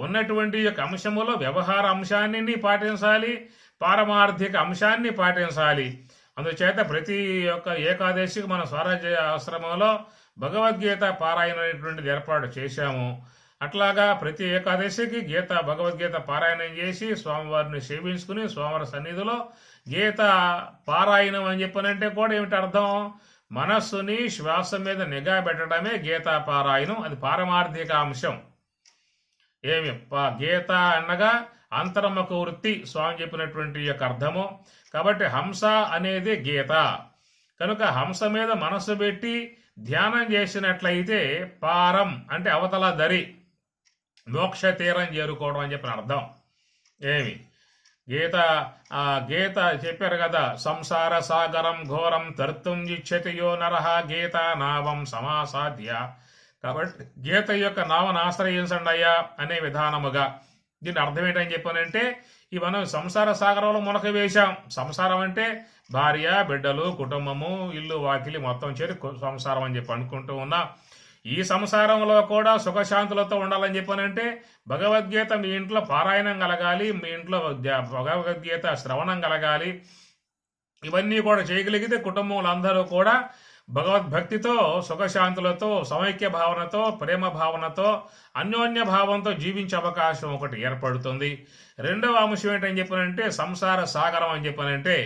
ఉన్నటువంటి యొక్క అంశములో వ్యవహార అంశాన్ని పాటించాలి, పారమార్థిక అంశాన్ని పాటించాలి. అందుచేత ప్రతి ఒక్క ఏకాదశికి మన స్వరాజ్య ఆశ్రమంలో భగవద్గీత పారాయణ అనేటువంటిది ఏర్పాటు చేశాము. అట్లాగా ప్రతి ఏకాదశికి భగవద్గీత పారాయణం చేసి స్వామివారిని సేవించుకుని స్వామివారి సన్నిధిలో గీత పారాయణం అని చెప్పనంటే కూడా ఏమిటి అర్థం? మనస్సుని శ్వాస మీద నిఘా పెట్టడమే గీతా పారాయణం. అది పారమార్థిక అంశం. గీత అనగా అంతర్ముఖ వృత్తి, స్వామి చెప్పినటువంటి యొక్క అర్థము. కాబట్టి హంస అనేది గీత కనుక హంస మీద మనస్సు పెట్టి ధ్యానం చేసినట్లయితే పారం అంటే అవతల దరి, మోక్ష తీరం చేరుకోవడం అని చెప్పిన అర్థం. గీత చెప్పారు కదా, సంసార సాగరం ఘోరం తర్తుం ఇచ్చతియో నరహ గీత నావం సమాసాధ్య. కాబట్టి గీత యొక్క నావను ఆశ్రయించండి అయ్యా అనే విధానముగా. దీని అర్థం ఏంటని చెప్పానంటే మనం సంసార సాగరంలో మునక వేశాం. సంసారం అంటే భార్య, బిడ్డలు, కుటుంబము, ఇల్లు, వాకిలి మొత్తం చేరి సంసారం అని చెప్పి అనుకుంటూ ఉన్నాం. ఈ సంసారంలో కూడా సుఖశాంతులతో ఉండాలని చెప్పానంటే భగవద్గీత మీ ఇంట్లో పారాయణం కలగాలి, మీ ఇంట్లో భగవద్గీత శ్రవణం కలగాలి. ఇవన్నీ కూడా చేయగలిగితే కుటుంబంలో అందరూ కూడా భగవద్భక్తితో, సుఖశాంతులతో, సమైక్య భావనతో, ప్రేమ భావనతో, అన్యోన్య భావంతో జీవించే అవకాశం ఒకటి ఏర్పడుతుంది. రెండవ అంశం ఏంటని చెప్పానంటే సంసార సాగరం అని చెప్పానంటే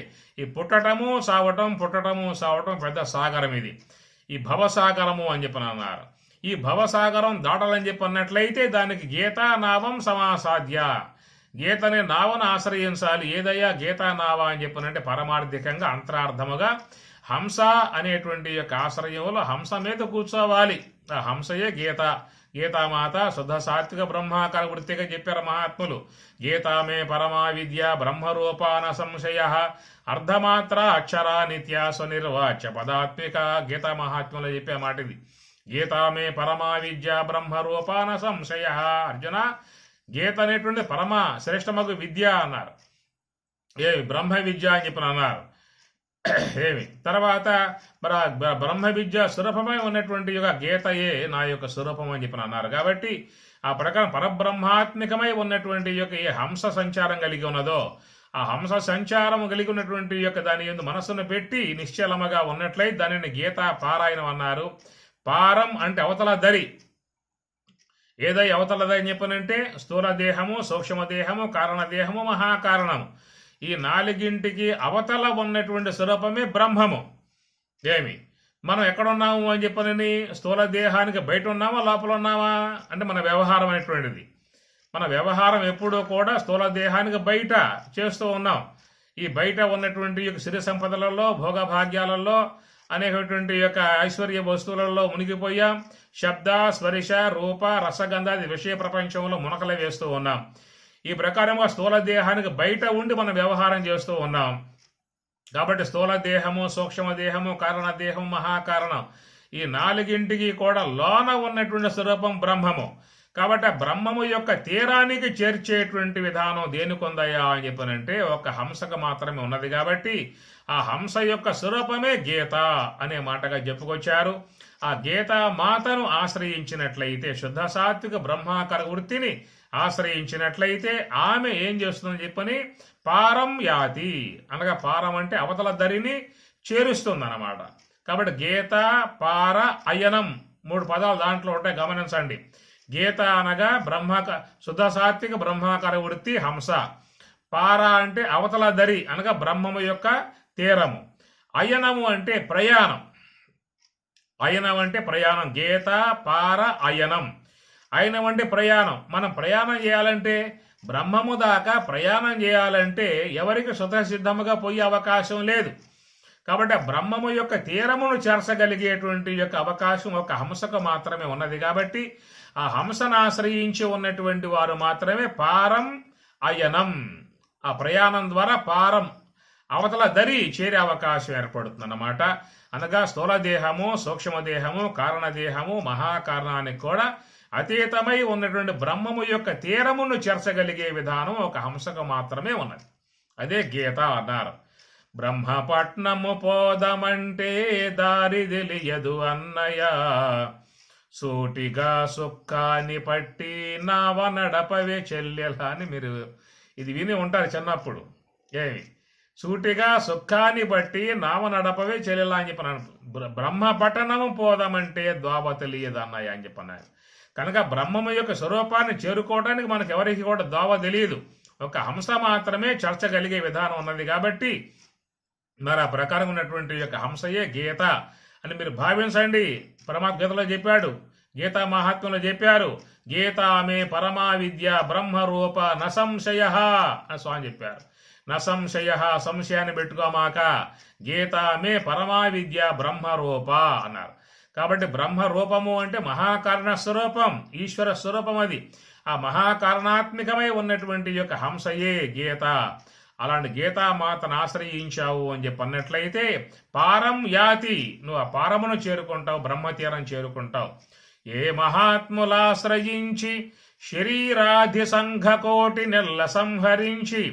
ఈ పుట్టటము సావటం పెద్ద సాగరం. ఇది ఈ భవసాగరము అని చెప్పని అన్నారు. ఈ భవసాగరం దాటాలని చెప్పన్నట్లయితే దానికి గీతా నావం సమాసాధ్య. గీతనే నావను ఆశ్రయించాలి. ఏదయ్యా గీతా నావ అని చెప్పనంటే పరమార్థికంగా అంతరార్థముగా హంస అనేటువంటి యొక్క ఆశ్రయంలో హంస మీద కూర్చోవాలి. ఆ హంసయే గీత. గీతామాత శుద్ధ సాత్విక బ్రహ్మాకార వృత్తిగా చెప్పారు మహాత్ములు. గీతామే పరమా విద్య బ్రహ్మరూపాన సంశయ అర్ధమాత్ర అక్షరా నిత్య స్వనిర్వాచ్య పదాత్మిక. గీతా మహాత్ములు చెప్పే మాట ఇది. గీతామే పరమా విద్య బ్రహ్మరూపాన సంశయ. అర్జున, గీత అనేటువంటి పరమ శ్రేష్టమగు విద్య అన్నారు. బ్రహ్మ విద్య అని చెప్పిన అన్నారు. తర్వాత బ్రహ్మ విద్య స్వరూపమై ఉన్నటువంటి యొక్క గీతయే నా యొక్క స్వరూపం అని చెప్పిన అన్నారు. కాబట్టి ఆ ప్రకారం పరబ్రహ్మాత్మికమై ఉన్నటువంటి యొక్క ఏ హంస సంచారం కలిగి ఉన్నదో ఆ హంస సంచారం కలిగి ఉన్నటువంటి యొక్క దాని యందు మనస్సును పెట్టి నిశ్చలముగా ఉన్నట్లయితే దానిని గీతా పారాయణం అన్నారు. పారం అంటే అవతల దరి. ఏదై అవతల దరి అని చెప్పనంటే స్థూల దేహము, సూక్ష్మ దేహము, కారణ దేహము, మహాకారణము. ఈ నాలుగింటికి అవతల ఉన్నటువంటి స్వరూపమే బ్రహ్మము. మనం ఎక్కడున్నాము అని చెప్పనని స్థూల దేహానికి బయట ఉన్నామా లోపల ఉన్నామా అంటే మన వ్యవహారం అనేటువంటిది. మన వ్యవహారం ఎప్పుడూ కూడా స్థూల దేహానికి బయట చేస్తూ ఉన్నాం. ఈ బయట ఉన్నటువంటి యొక్క సిరి సంపదలలో, భోగభాగ్యాలలో, అనేకటువంటి యొక్క ఐశ్వర్య వస్తువులలో మునిగిపోయాం. శబ్ద, స్పర్శ, రూప, రసగంధాది విషయ ప్రపంచంలో మునకలు వేస్తూ ఉన్నాం. ఈ ప్రకారంగా స్థూల దేహానికి బయట ఉండి మనం వ్యవహారం చేస్తూ ఉన్నాం. కాబట్టి స్థూల దేహము, సూక్ష్మ దేహము, కారణ దేహం, మహాకారణం, ఈ నాలుగింటికి కూడా లోన ఉన్నటువంటి స్వరూపం బ్రహ్మము. కాబట్టి ఆ బ్రహ్మము యొక్క తీరానికి చేర్చేటువంటి విధానం దేనికి ఉందయ్యా అని చెప్పనంటే ఒక హంసకు మాత్రమే ఉన్నది. కాబట్టి ఆ హంస యొక్క స్వరూపమే గీత అనే మాటగా చెప్పుకొచ్చారు. ఆ గీత మాతను ఆశ్రయించినట్లయితే, శుద్ధ సాత్విక బ్రహ్మాకార వృత్తిని ఆశ్రయించినట్లయితే ఆమె ఏం చేస్తుందని చెప్పని పారం యాతి అనగా, పారం అంటే అవతల దరిని చేరుస్తుంది అన్నమాట. కాబట్టి గీత, పార, అయనం 3 పదాలు దాంట్లో ఉంటాయి, గమనించండి. గీత అనగా శుద్ధ సాత్విక బ్రహ్మాకార వృత్తి హంస. పార అంటే అవతల దరి అనగా బ్రహ్మము యొక్క తీరము. అయనము అంటే ప్రయాణం. అయనం అంటే ప్రయాణం. గీత, పార, అయనం. అయనం అంటే ప్రయాణం. మనం ప్రయాణం చేయాలంటే, బ్రహ్మము దాకా ప్రయాణం చేయాలంటే ఎవరికి స్వతసిద్ధముగా పోయే అవకాశం లేదు. కాబట్టి ఆ బ్రహ్మము యొక్క తీరమును చేర్చగలిగేటువంటి యొక్క అవకాశం ఒక హంసకు మాత్రమే ఉన్నది. కాబట్టి ఆ హంసను ఆశ్రయించి ఉన్నటువంటి వారు మాత్రమే పారం అయనం, ఆ ప్రయాణం ద్వారా పారం అవతల దరి చేరే అవకాశం ఏర్పడుతుంది అన్నమాట. అనగా స్థూల దేహము, సూక్ష్మదేహము, కారణదేహము, మహాకారణానికి కూడా అతీతమై ఉన్నటువంటి బ్రహ్మము యొక్క తీరమును చేర్చగలిగే విధానం ఒక హంసకు మాత్రమే ఉన్నది. అదే గీత అన్నారు. బ్రహ్మపట్నము పోదమంటే దారి తెలియదు అన్నయ్య, సూటిగా సుక్కాని పట్టి నావ నడపవే చెల్లెల అని మీరు ఇది విని ఉంటారు చిన్నప్పుడు. ఏమి సూటిగా సుఖాన్ని బట్టి నావ నడపవే చెల్లెల అని చెప్పినాను. బ్రహ్మపట్టణము పోదామంటే ద్వావ తెలియదు అన్నయ్య అని చెప్పన్నారు. కనుక బ్రహ్మము యొక్క స్వరూపాన్ని చేరుకోవడానికి మనకు ఎవరికి కూడా దోవ తెలియదు. ఒక హంస మాత్రమే చర్చగలిగే విధానం ఉన్నది. కాబట్టి మరి ఆ ప్రకారం ఉన్నటువంటి యొక్క హంసయే గీత అని మీరు భావించండి. పరమగీతలో చెప్పాడు, గీతా మహాత్మ్యంలో చెప్పారు, గీత మే పరమా విద్య బ్రహ్మరూప నసంశయ అని స్వామి చెప్పారు. నసంశయ, సంశయాన్ని పెట్టుకోమాక, గీత మే పరమా విద్య బ్రహ్మరూప అన్నారు. కాబట్టి బ్రహ్మరూపము అంటే మహాకారణ స్వరూపం, ఈశ్వర స్వరూపం. అది ఆ మహాకారణాత్మికమై ఉన్నటువంటి యొక్క హంసయే గీత. అలాంటి గీతామాతను ఆశ్రయించావు అని చెప్పి అన్నట్లయితే పారం యాతి, నువ్వు ఆ పారమును చేరుకుంటావు, బ్రహ్మతీరం చేరుకుంటావు. ఏ మహాత్ములాశ్రయించి శరీరాధి సంఘకోటి నెల్ల సంహరించి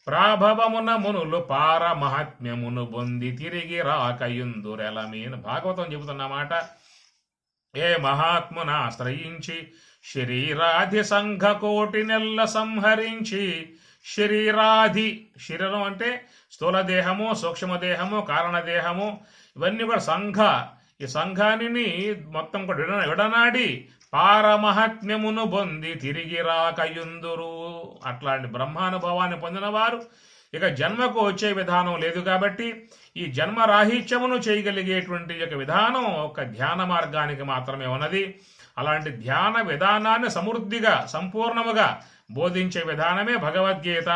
ప్రాభవమున మునులు పార మహాత్మ్యమును బొంది తిరిగి రాకయుందురెలమీన. భాగవతం చెబుతున్నమాట. ఏ మహాత్మున ఆశ్రయించి శరీరాధి సంఘకోటి నెల్ల సంహరించి, శరీరాధి, శరీరం అంటే స్థూల దేహము, సూక్ష్మదేహము, కారణదేహము, ఇవన్నీ కూడా సంఘ, ఈ సంఘాన్ని మొత్తం కూడా విడనాడి పారమహాత్మ్యమును పొంది తిరిగి రాకయుందురు. అట్లాంటి బ్రహ్మానుభవాన్ని పొందిన వారు ఇక జన్మకు వచ్చే విధానం లేదు. కాబట్టి ఈ జన్మ రాహిత్యమును చేయగలిగేటువంటి యొక్క విధానం ఒక ధ్యాన మార్గానికి మాత్రమే ఉన్నది. అలాంటి ధ్యాన విధానాన్ని సమృద్ధిగా సంపూర్ణముగా బోధించే విధానమే భగవద్గీత.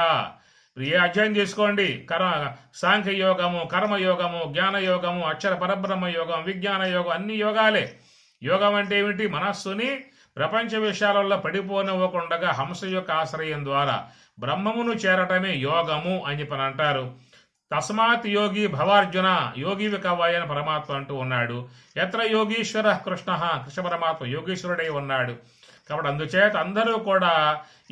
ఏ అధ్యాయం తీసుకోండి, సాంఖ్యయోగము, కర్మయోగము, జ్ఞానయోగము, అక్షర పరబ్రహ్మ యోగం, విజ్ఞాన యోగం, అన్ని యోగాలే. యోగం అంటే ఏమిటి? మనస్సుని ప్రపంచ విషయాలలో పడిపోనివ్వకుండా హంస యొక్క ఆశ్రయం ద్వారా బ్రహ్మమును చేరటమే యోగము అని చెప్పని అంటారు. తస్మాత్ యోగి భవార్జున, యోగివి కవ్వాయని పరమాత్మ అంటూ ఉన్నాడు. ఎత్ర యోగీశ్వర కృష్ణ, కృష్ణ పరమాత్మ యోగీశ్వరుడై ఉన్నాడు. కాబట్టి అందుచేత అందరూ కూడా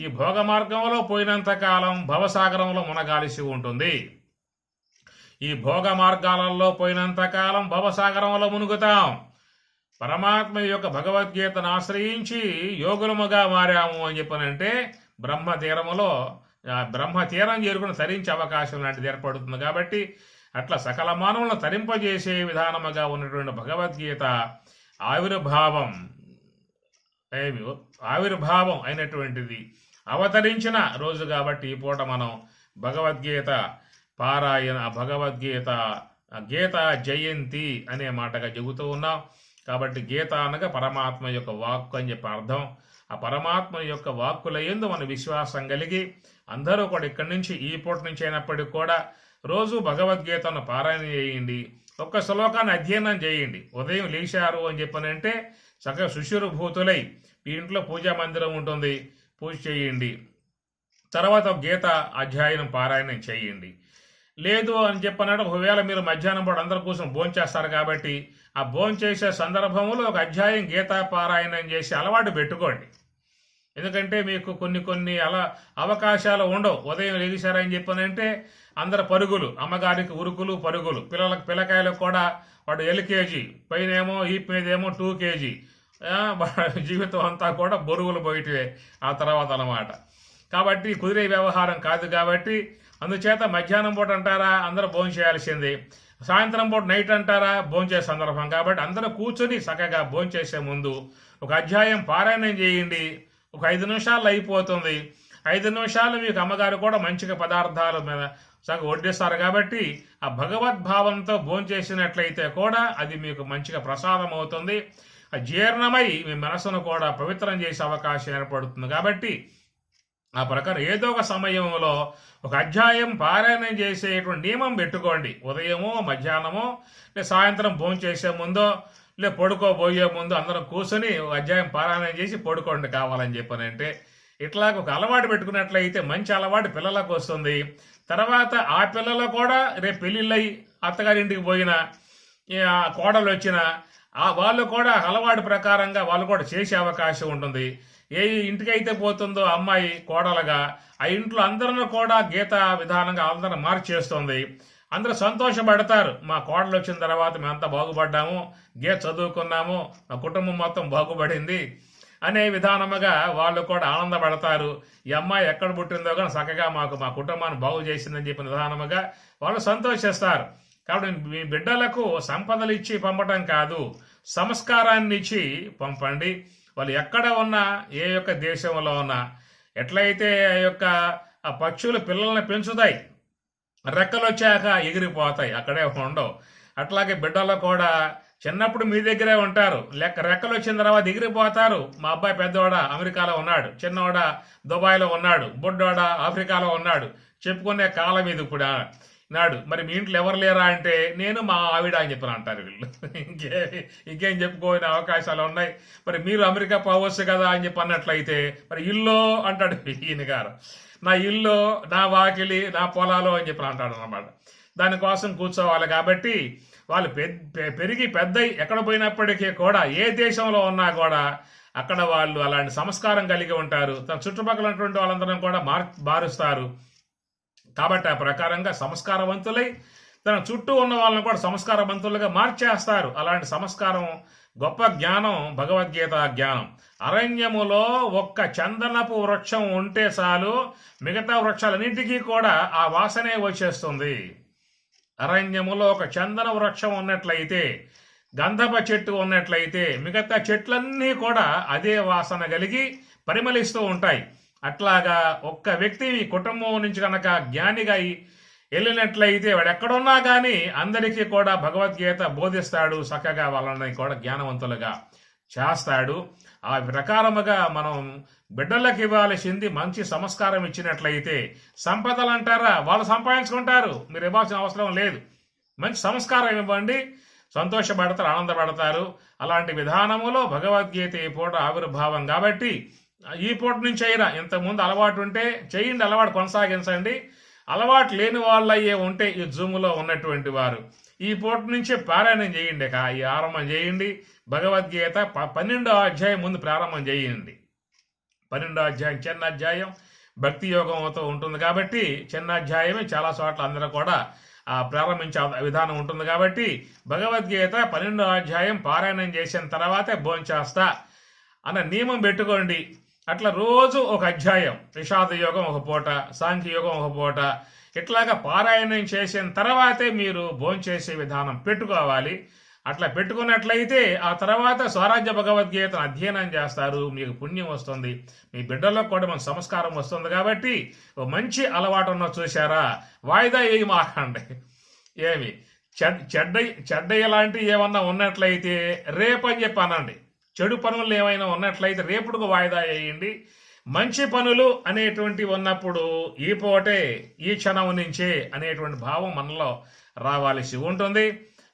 ఈ భోగ మార్గంలో పోయినంత కాలం భవసాగరంలో మునగాల్సి ఉంటుంది. ఈ భోగ మార్గాలలో పోయినంత కాలం భవసాగరంలో మునుగుతాం. పరమాత్మ యొక్క భగవద్గీతను ఆశ్రయించి యోగులముగా మారాము అని చెప్పనంటే బ్రహ్మతీరం చేరుకుని తరించే అవకాశం లాంటిది ఏర్పడుతుంది. కాబట్టి అట్లా సకల మానవులను తరింపజేసే విధానముగా ఉన్నటువంటి భగవద్గీత ఆవిర్భావం అయినటువంటిది అవతరించిన రోజు. కాబట్టి ఈ పూట మనం భగవద్గీత పారాయణ, భగవద్గీత గీత జయంతి అనే మాటగా చెబుతూ ఉన్నాం. కాబట్టి గీత అనగా పరమాత్మ యొక్క వాక్కు అని చెప్పి అర్థం. ఆ పరమాత్మ యొక్క వాక్కుల యందు మన విశ్వాసం కలిగి అందరూ కూడా ఇక్కడి నుంచి ఈ పూట నుంచి అయినప్పటికీ కూడా రోజు భగవద్గీతను పారాయణ చేయండి. ఒక్క శ్లోకాన్ని అధ్యయనం చేయండి. ఉదయం లేచారు అని చెప్పనంటే చక్కగా సుశురుభూతులై మీ ఇంట్లో పూజా మందిరం ఉంటుంది, పూజ చేయండి. తర్వాత గీత అధ్యాయనం పారాయణం చేయండి. లేదు అని చెప్పన్నాడు. ఒకవేళ మీరు మధ్యాహ్నం పూట అందరూ కూర్చొని భోంచేస్తారు కాబట్టి ఆ భోంచేసే సందర్భంలో ఒక అధ్యాయం గీతా పారాయణం చేసి అలవాటు పెట్టుకోండి. ఎందుకంటే మీకు కొన్ని అవకాశాలు ఉండవు. ఉదయం లేచారని చెప్పనంటే అందరు పరుగులు, అమ్మగారికి ఉరుకులు పరుగులు, పిల్లకాయలకు కూడా వాడు ఎల్కేజీ పైనేమో ఈప్ మీదేమో 2 kg, జీవితం అంతా కూడా బొరుగులు బయటవే ఆ తర్వాత అన్నమాట. కాబట్టి కుదిరే వ్యవహారం కాదు. కాబట్టి అందుచేత మధ్యాహ్నం పూట అంటారా అందరూ భోజనం చేయాల్సింది, సాయంత్రం పూట నైట్ అంటారా భోంచేసే సందర్భం. కాబట్టి అందరూ కూర్చొని చక్కగా భోంచేసే ముందు ఒక అధ్యాయం పారాయణం చేయండి. ఒక 5 నిమిషాలు అయిపోతుంది. 5 నిమిషాలు మీకు అమ్మగారు కూడా మంచిగా పదార్థాలు మీద చక్కగా వడ్డిస్తారు. కాబట్టి ఆ భగవద్భావంతో భోంచేసినట్లయితే కూడా అది మీకు మంచిగా ప్రసాదం అవుతుంది. ఆ జీర్ణమై మీ మనసును కూడా పవిత్రం చేసే అవకాశం ఏర్పడుతుంది. కాబట్టి ఆ ప్రకారం ఏదో ఒక సమయంలో ఒక అధ్యాయం పారాయణం చేసేటువంటి నియమం పెట్టుకోండి. ఉదయమో మధ్యాహ్నమో లేదా సాయంత్రం భోంచేసే ముందో లేదా పడుకోబోయే ముందు అందరం కూర్చొని ఒక అధ్యాయం పారాయణం చేసి పడుకోండి కావాలని చెప్పనంటే. ఇట్లాగ ఒక అలవాటు పెట్టుకున్నట్లయితే మంచి అలవాటు పిల్లలకు వస్తుంది. తర్వాత ఆ పిల్లలు కూడా రేపు పెళ్ళిళ్ళయి అత్తగారింటికి పోయినా కోడలు వచ్చినా వాళ్ళు కూడా అలవాటు ప్రకారంగా వాళ్ళు కూడా చేసే అవకాశం ఉంటుంది. ఏ ఇంటికైతే పోతుందో అమ్మాయి కోడలుగా ఆ ఇంట్లో అందరిని కూడా గీత విధానంగా అందరూ మార్చేస్తుంది. అందరూ సంతోషపడతారు. మా కోడలు వచ్చిన తర్వాత మేమంతా బాగుపడ్డాము, గీత చదువుకున్నాము, మా కుటుంబం మొత్తం బాగుపడింది అనే విధానముగా వాళ్ళు కూడా ఆనందపడతారు. ఈ అమ్మాయి ఎక్కడ పుట్టిందో కానీ చక్కగా మా కుటుంబాన్ని బాగు చేసిందని చెప్పిన విధానముగా వాళ్ళు సంతోషిస్తారు. కాబట్టి మీ బిడ్డలకు సంపదలు ఇచ్చి పంపటం కాదు, సంస్కారాన్ని ఇచ్చి పంపండి. వాళ్ళు ఎక్కడ ఉన్నా, ఏ యొక్క దేశంలో ఉన్నా, ఎట్లయితే ఆ యొక్క ఆ పక్షులు పిల్లల్ని పెంచుతాయి, రెక్కలు వచ్చాక ఎగిరిపోతాయి, అక్కడే ఉండవు. అట్లాగే బిడ్డలు కూడా చిన్నప్పుడు మీ దగ్గరే ఉంటారు, రెక్కలు వచ్చిన తర్వాత ఎగిరిపోతారు. మా అబ్బాయి పెద్దవాడ అమెరికాలో ఉన్నాడు, చిన్నవాడ దుబాయ్లో ఉన్నాడు, బుడ్డవాడ ఆఫ్రికాలో ఉన్నాడు, చెప్పుకునే కాలం ఇది ఇప్పుడు నాడు. మరి మీ ఇంట్లో ఎవరు లేరా అంటే నేను మా ఆవిడ అని చెప్పిన అంటారు వీళ్ళు. ఇంకేం చెప్పుకోని అవకాశాలు ఉన్నాయి. మరి మీరు అమెరికా పోవచ్చు కదా అని చెప్పి అన్నట్లయితే మరి ఇల్లు అంటాడు ఈయన గారు. నా ఇల్లు, నా వాకిలి, నా పొలాలు అని చెప్పి అంటాడు అన్నమాట. దానికోసం కూర్చోవాలి. కాబట్టి వాళ్ళు పెరిగి పెద్ద ఎక్కడ పోయినప్పటికీ కూడా ఏ దేశంలో ఉన్నా కూడా అక్కడ వాళ్ళు అలాంటి సంస్కారం కలిగి ఉంటారు. తన చుట్టుపక్కల ఉన్నటువంటి వాళ్ళందరం కూడా మారుస్తారు. కాబట్టి ఆ ప్రకారంగా సంస్కారవంతులై తన చుట్టూ ఉన్న వాళ్ళని కూడా సంస్కారవంతులుగా మార్చేస్తారు. అలాంటి సంస్కారం, గొప్ప జ్ఞానం భగవద్గీత జ్ఞానం. అరణ్యములో ఒక్క చందనపు వృక్షం ఉంటే చాలు, మిగతా వృక్షాలన్నింటికీ కూడా ఆ వాసనే వచ్చేస్తుంది. అరణ్యములో ఒక చందన వృక్షం ఉన్నట్లయితే, గంధప చెట్టు ఉన్నట్లయితే మిగతా చెట్లన్నీ కూడా అదే వాసన కలిగి పరిమళిస్తూ ఉంటాయి. అట్లాగా ఒక్క వ్యక్తి మీ కుటుంబం నుంచి కనుక జ్ఞానిగా వెళ్ళినట్లయితే వాడు ఎక్కడున్నా కానీ అందరికీ కూడా భగవద్గీత బోధిస్తాడు, చక్కగా వాళ్ళని కూడా జ్ఞానవంతులుగా చేస్తాడు. ఆ ప్రకారముగా మనం బిడ్డలకు ఇవ్వాల్సింది మంచి సంస్కారం ఇచ్చినట్లయితే, సంపదలు అంటారా వాళ్ళు సంపాదించుకుంటారు, మీరు ఇవ్వాల్సిన అవసరం లేదు. మంచి సంస్కారం ఇవ్వండి, సంతోషపడతారు, ఆనందపడతారు. అలాంటి విధానములో భగవద్గీత ఈ పూట ఆవిర్భావం. కాబట్టి ఈ పూట నుంచి అయినా ఇంతకుముందు అలవాటు ఉంటే చేయండి, అలవాటు కొనసాగించండి. అలవాటు లేని వాళ్ళయ్యే ఉంటే ఈ జూములో ఉన్నటువంటి వారు ఈ పూట నుంచే పారాయణం చేయండి. ఈ ఆరంభం చేయండి. భగవద్గీత 12వ అధ్యాయం ముందు ప్రారంభం చేయండి. 12వ అధ్యాయం చిన్న అధ్యాయం భక్తి యోగంతో ఉంటుంది. కాబట్టి చిన్న అధ్యాయమే చాలా చోట్ల అందరూ కూడా ప్రారంభించే విధానం ఉంటుంది. కాబట్టి భగవద్గీత 12వ అధ్యాయం పారాయణం చేసిన తర్వాతే భోంచేస్తా అన్న నియమం పెట్టుకోండి. అట్లా రోజు ఒక అధ్యాయం, విషాద యోగం ఒక పూట, సాంఖ్యయోగం ఒక పూట, ఇట్లాగా పారాయణం చేసిన తర్వాతే మీరు భోంచేసే విధానం పెట్టుకోవాలి. అట్లా పెట్టుకున్నట్లయితే ఆ తర్వాత స్వరాజ్య భగవద్గీతను అధ్యయనం చేస్తారు, మీకు పుణ్యం వస్తుంది, మీ బిడ్డల్లో కూడా మన సంస్కారం వస్తుంది. కాబట్టి మంచి అలవాటు ఉన్న చూశారా, వాయిదా ఏమి మాకండి. ఏమి చెడ్డ లాంటివి ఏమన్నా ఉన్నట్లయితే రేపని చెప్పి అనండి. చెడు పనులు ఏమైనా ఉన్నట్లయితే రేపుడుకు వాయిదా వేయండి. మంచి పనులు అనేటువంటి ఉన్నప్పుడు ఈ పూటే, ఈ క్షణం నుంచే అనేటువంటి భావం మనలో రావాల్సి ఉంటుంది.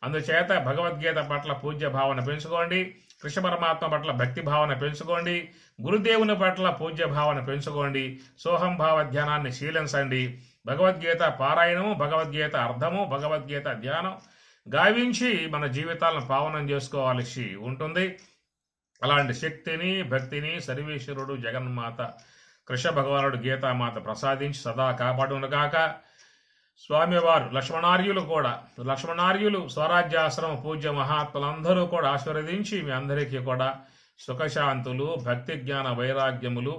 అందుచేత భగవద్గీత పట్ల పూజ్య భావన పెంచుకోండి, కృష్ణ పరమాత్మ పట్ల భక్తి భావన పెంచుకోండి, గురుదేవుని పట్ల పూజ్య భావన పెంచుకోండి, సోహం భావ ధ్యానాన్ని శీలించండి. భగవద్గీత పారాయణము, భగవద్గీత అర్థము, భగవద్గీత ధ్యానం గావించి మన జీవితాలను పావనం చేసుకోవాల్సి ఉంటుంది. అలాంటి శక్తిని, భక్తిని సర్వేశ్వరుడు జగన్మాత కృష్ణ భగవానుడు గీతామాత ప్రసాదించి సదా కాపాడునుగాక. స్వామివారు లక్ష్మణార్యులు స్వరాజ్యాశ్రమ పూజ్య మహాత్ములందరూ కూడా ఆశీర్వదించి మీ అందరికీ కూడా సుఖశాంతులు, భక్తి జ్ఞాన వైరాగ్యములు,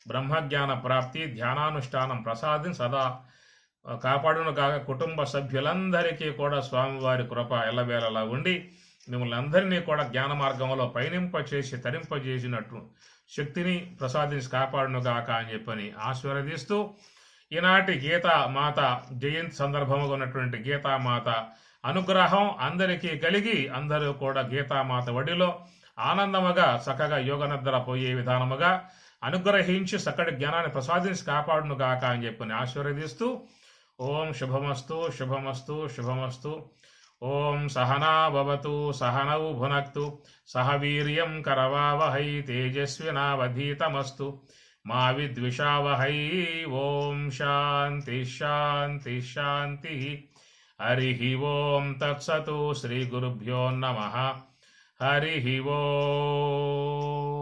బ్రహ్మజ్ఞాన ప్రాప్తి, ధ్యానానుష్ఠానం ప్రసాదించి సదా కాపాడును కాక. కుటుంబ సభ్యులందరికీ కూడా స్వామివారి కృప ఎల్లవేళలా ఉండి మిమ్మల్ని అందరినీ కూడా జ్ఞాన మార్గంలో పయనింపచేసి తరింపజేసినట్టు శక్తిని ప్రసాదించి కాపాడును గాక అని చెప్పని ఆశీర్వదిస్తూ, ఈనాటి గీతామాత జయంతి సందర్భంగా ఉన్నటువంటి గీతామాత అనుగ్రహం అందరికీ కలిగి అందరూ కూడా గీతామాత వడిలో ఆనందముగా చక్కగా యోగనిద్ర పోయే విధానముగా అనుగ్రహించి చక్కటి జ్ఞానాన్ని ప్రసాదించి కాపాడును గాక అని చెప్పని ఆశీర్వదిస్తూ, ఓం శుభమస్తు శుభమస్తు శుభమస్తు. ఓం సహనా భవతు సహనౌ భునక్తు సహ వీర్యం కరవావహై తేజస్వినావధీతమస్తు మా విద్విషావహై. ఓం శాంతి శాంతి శాంతి. హరి ఓం తత్సతు. శ్రీ గురుభ్యో నమః. హరి ఓం.